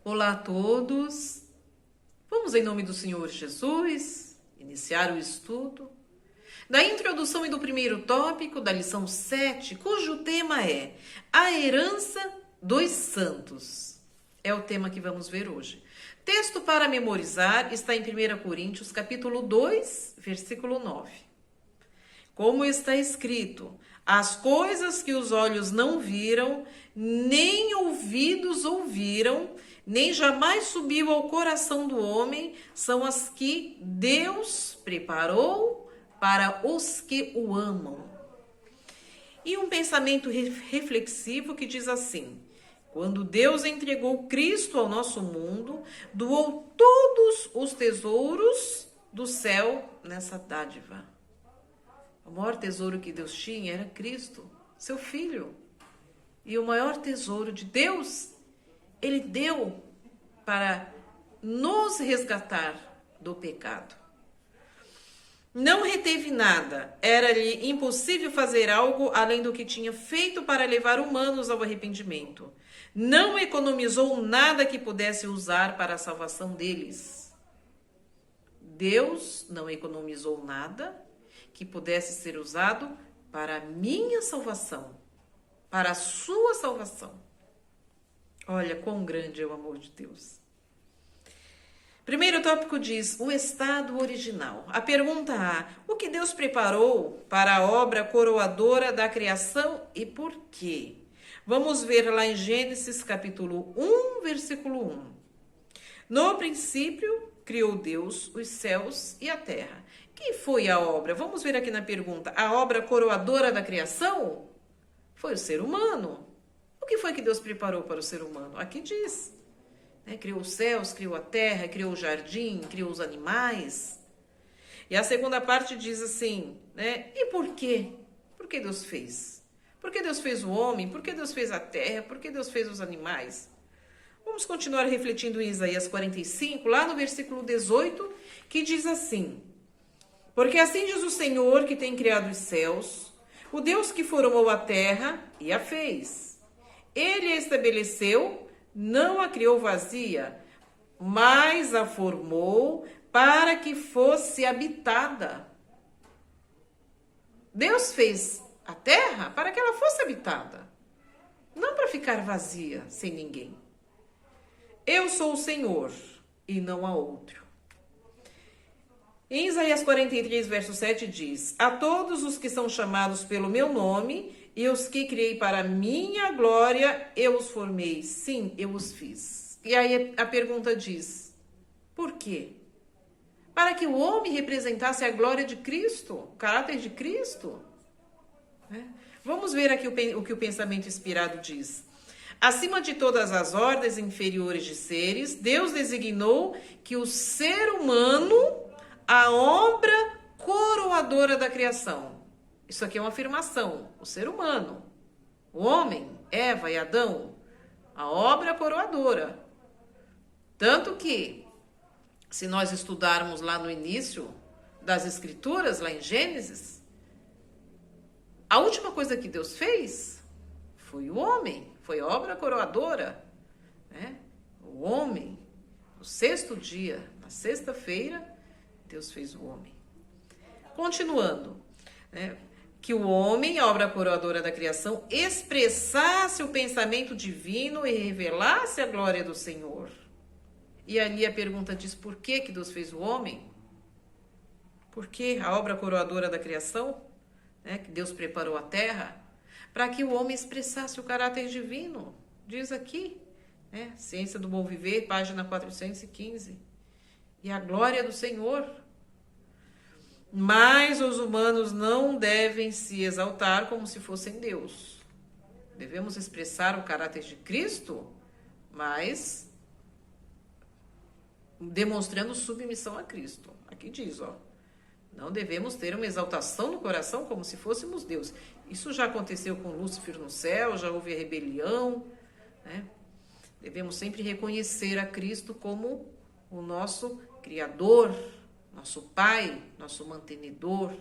Olá a todos. Vamos, em nome do Senhor Jesus, iniciar o estudo da introdução e do primeiro tópico da lição 7, cujo tema é a herança dos santos. É o tema que vamos ver hoje. Texto para memorizar está em 1 Coríntios, capítulo 2, versículo 9. Como está escrito: as coisas que os olhos não viram, nem ouvidos ouviram, nem jamais subiu ao coração do homem, são as que Deus preparou para os que o amam. E um pensamento reflexivo que diz assim: quando Deus entregou Cristo ao nosso mundo, doou todos os tesouros do céu nessa dádiva. O maior tesouro que Deus tinha era Cristo, seu Filho. E o maior tesouro de Deus, Ele deu para nos resgatar do pecado. Não reteve nada, era-lhe impossível fazer algo além do que tinha feito para levar humanos ao arrependimento. Não economizou nada que pudesse usar para a salvação deles. Deus não economizou nada que pudesse ser usado para a minha salvação, para a sua salvação. Olha quão grande é o amor de Deus. Primeiro tópico diz o estado original. A pergunta A: o que Deus preparou para a obra coroadora da criação e por quê? Vamos ver lá em Gênesis capítulo 1, versículo 1. No princípio, criou Deus os céus e a terra. Quem foi a obra? Vamos ver aqui na pergunta. A obra coroadora da criação foi o ser humano. O que foi que Deus preparou para o ser humano? Aqui diz. Criou os céus, criou a terra, criou o jardim, criou os animais. E a segunda parte diz assim, e por quê? Por que Deus fez? Por que Deus fez o homem? Por que Deus fez a terra? Por que Deus fez os animais? Vamos continuar refletindo em Isaías 45, lá no versículo 18, que diz assim: porque assim diz o Senhor que tem criado os céus, o Deus que formou a terra e a fez. Ele a estabeleceu, não a criou vazia, mas a formou para que fosse habitada. Deus fez a terra para que ela fosse habitada, não para ficar vazia, sem ninguém. Eu sou o Senhor e não há outro. Em Isaías 43, verso 7 diz: a todos os que são chamados pelo meu nome e os que criei para minha glória, eu os formei. Sim, eu os fiz. E aí a pergunta diz: por quê? Para que o homem representasse a glória de Cristo, o caráter de Cristo. Vamos ver aqui o que o pensamento inspirado diz. Acima de todas as ordens inferiores de seres, Deus designou que o ser humano, a obra coroadora da criação. Isso aqui é uma afirmação. O ser humano, o homem, Eva e Adão, a obra coroadora. Tanto que, se nós estudarmos lá no início das Escrituras, lá em Gênesis, a última coisa que Deus fez foi o homem, foi a obra coroadora. O homem, no sexto dia, na sexta-feira, Deus fez o homem. Continuando, que o homem, a obra coroadora da criação, expressasse o pensamento divino e revelasse a glória do Senhor. E ali a pergunta diz: por que Deus fez o homem? Por que a obra coroadora da criação, que Deus preparou a terra? Para que o homem expressasse o caráter divino. Diz aqui, Ciência do Bom Viver, página 415. E a glória do Senhor. Mas os humanos não devem se exaltar como se fossem Deus. Devemos expressar o caráter de Cristo, mas demonstrando submissão a Cristo. Aqui diz, não devemos ter uma exaltação no coração como se fôssemos Deus. Isso já aconteceu com Lúcifer no céu, já houve a rebelião. Devemos sempre reconhecer a Cristo como o nosso Criador, nosso Pai, nosso mantenedor.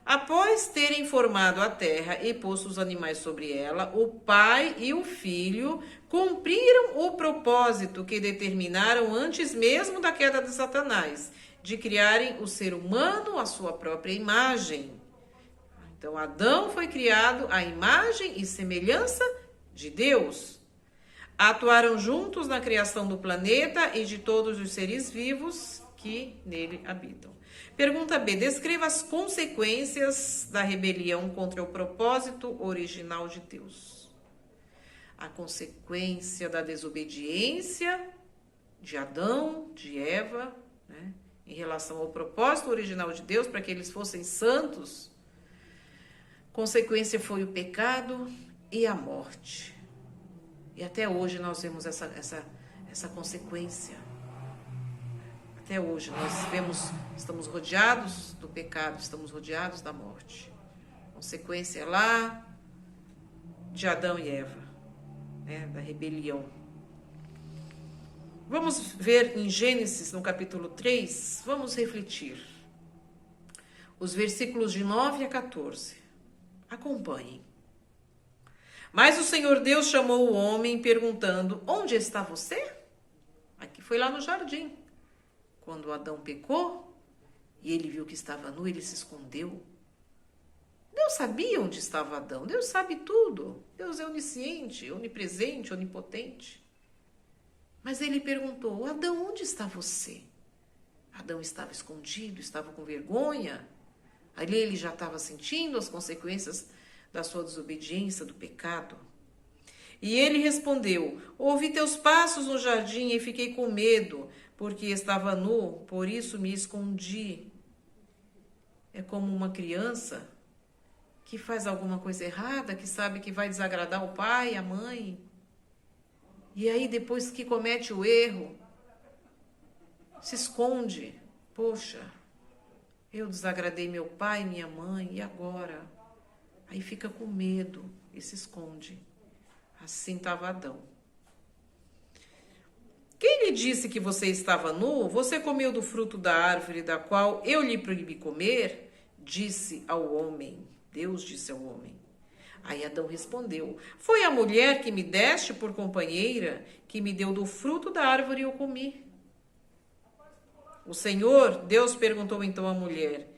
Após terem formado a terra e posto os animais sobre ela, o Pai e o Filho cumpriram o propósito que determinaram antes mesmo da queda de Satanás, de criarem o ser humano à sua própria imagem. Então, Adão foi criado à imagem e semelhança de Deus. Atuaram juntos na criação do planeta e de todos os seres vivos que nele habitam. Pergunta B. Descreva as consequências da rebelião contra o propósito original de Deus. A consequência da desobediência de Adão, de Eva, né, em relação ao propósito original de Deus, para que eles fossem santos, consequência foi o pecado e a morte. E até hoje nós vemos essa consequência. Até hoje nós estamos rodeados do pecado, estamos rodeados da morte. Consequência lá de Adão e Eva, né, da rebelião. Vamos ver em Gênesis, no capítulo 3, vamos refletir. Os versículos de 9 a 14. Acompanhem. Mas o Senhor Deus chamou o homem perguntando: onde está você? Aqui foi lá no jardim. Quando Adão pecou e ele viu que estava nu, ele se escondeu. Deus sabia onde estava Adão. Deus sabe tudo. Deus é onisciente, onipresente, onipotente. Mas ele perguntou: Adão, onde está você? Adão estava escondido, estava com vergonha. Ali ele já estava sentindo as consequências da sua desobediência, do pecado. E ele respondeu: ouvi teus passos no jardim e fiquei com medo, porque estava nu, por isso me escondi. É como uma criança que faz alguma coisa errada, que sabe que vai desagradar o pai, a mãe. E aí, depois que comete o erro, se esconde. Poxa, eu desagradei meu pai, minha mãe, e agora? Aí fica com medo e se esconde. Assim estava Adão. Quem lhe disse que você estava nu? Você comeu do fruto da árvore da qual eu lhe proibi comer? Disse ao homem. Deus disse ao homem. Aí Adão respondeu: foi a mulher que me deste por companheira, que me deu do fruto da árvore e eu comi. O Senhor, Deus, perguntou então à mulher: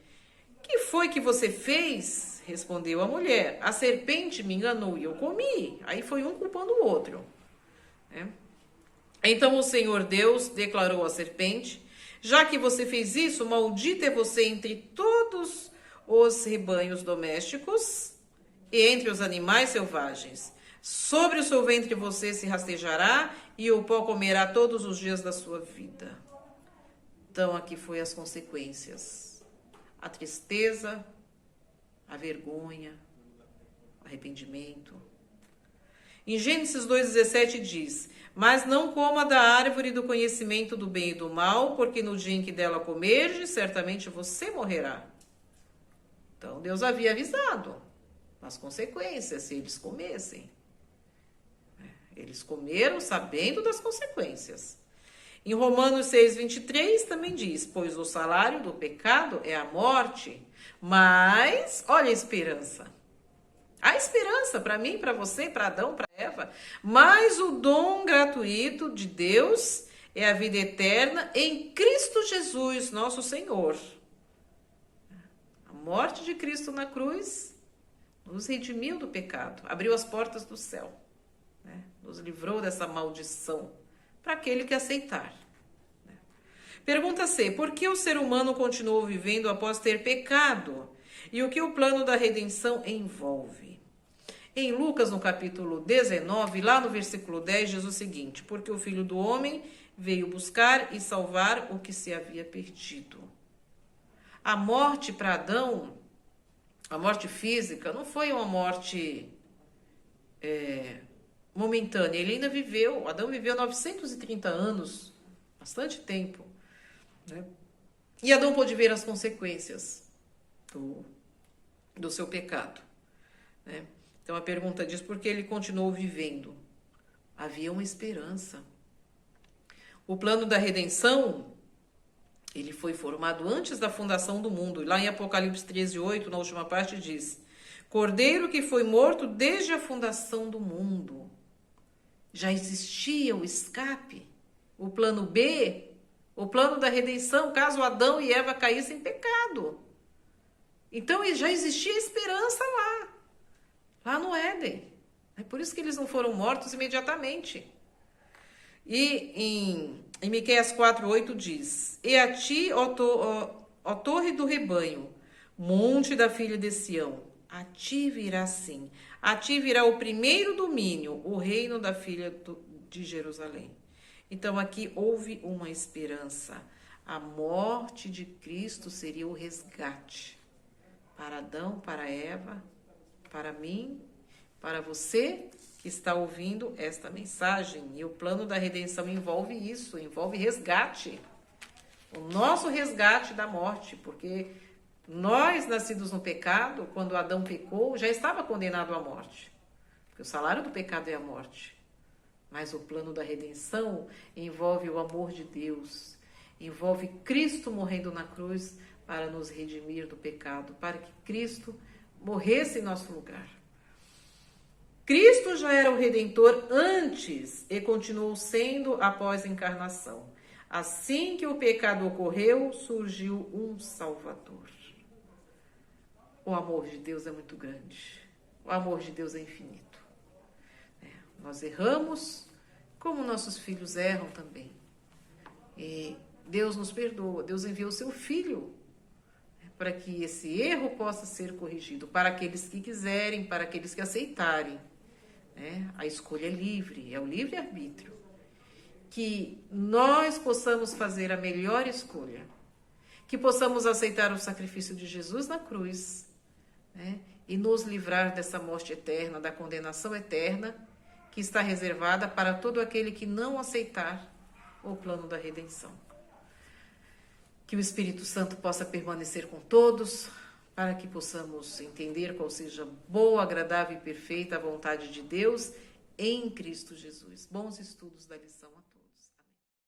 que foi que você fez? Respondeu a mulher: a serpente me enganou e eu comi. Aí foi um culpando o outro, né? Então o Senhor Deus declarou à serpente: já que você fez isso, maldita é você entre todos os rebanhos domésticos e entre os animais selvagens. Sobre o seu ventre você se rastejará e o pó comerá todos os dias da sua vida. Então aqui foi as consequências: a tristeza, a vergonha, o arrependimento. Em Gênesis 2,17 diz: mas não coma da árvore do conhecimento do bem e do mal, porque no dia em que dela comerdes, certamente você morrerá. Então Deus havia avisado as consequências se eles comessem. Eles comeram sabendo das consequências. Em Romanos 6,23 também diz: pois o salário do pecado é a morte, mas olha a esperança. A esperança para mim, para você, para Adão, para Eva. Mas o dom gratuito de Deus é a vida eterna em Cristo Jesus, nosso Senhor. A morte de Cristo na cruz nos redimiu do pecado, abriu as portas do céu, né? Nos livrou dessa maldição para aquele que aceitar. Pergunta C: por que o ser humano continuou vivendo após ter pecado? E o que o plano da redenção envolve? Em Lucas, no capítulo 19, lá no versículo 10, diz o seguinte: porque o Filho do Homem veio buscar e salvar o que se havia perdido. A morte para Adão, a morte física, não foi uma morte momentânea. Ele ainda viveu, Adão viveu 930 anos, bastante tempo, né? E Adão pôde ver as consequências do seu pecado, né? Então a pergunta diz: por que ele continuou vivendo? Havia uma esperança. O plano da redenção Ele foi formado antes da fundação do mundo. E lá em Apocalipse 13:8, na última parte, diz: Cordeiro que foi morto desde a fundação do mundo. Já existia o escape, o plano B, o plano da redenção, caso Adão e Eva caíssem em pecado. Então já existia esperança lá no Éden. É por isso que eles não foram mortos imediatamente. E em Miqueias 4:8 diz: E a ti, ó torre do rebanho, monte da filha de Sião, a ti virá sim, a ti virá o primeiro domínio, o reino da filha de Jerusalém. Então aqui houve uma esperança. A morte de Cristo seria o resgate para Adão, para Eva, para mim, para você que está ouvindo esta mensagem. E o plano da redenção envolve isso, envolve resgate. O nosso resgate da morte, porque nós, nascidos no pecado, quando Adão pecou, já estava condenado à morte. Porque o salário do pecado é a morte. Mas o plano da redenção envolve o amor de Deus, envolve Cristo morrendo na cruz para nos redimir do pecado, para que Cristo morresse em nosso lugar. Cristo já era o Redentor antes e continuou sendo após a encarnação. Assim que o pecado ocorreu, surgiu um Salvador. O amor de Deus é muito grande. O amor de Deus é infinito. Nós erramos, como nossos filhos erram também. E Deus nos perdoa. Deus enviou o seu Filho para que esse erro possa ser corrigido. Para aqueles que quiserem, para aqueles que aceitarem. A escolha é livre, é o livre-arbítrio. Que nós possamos fazer a melhor escolha. Que possamos aceitar o sacrifício de Jesus na cruz. E nos livrar dessa morte eterna, da condenação eterna, que está reservada para todo aquele que não aceitar o plano da redenção. Que o Espírito Santo possa permanecer com todos, para que possamos entender qual seja a boa, agradável e perfeita vontade de Deus em Cristo Jesus. Bons estudos da lição a todos.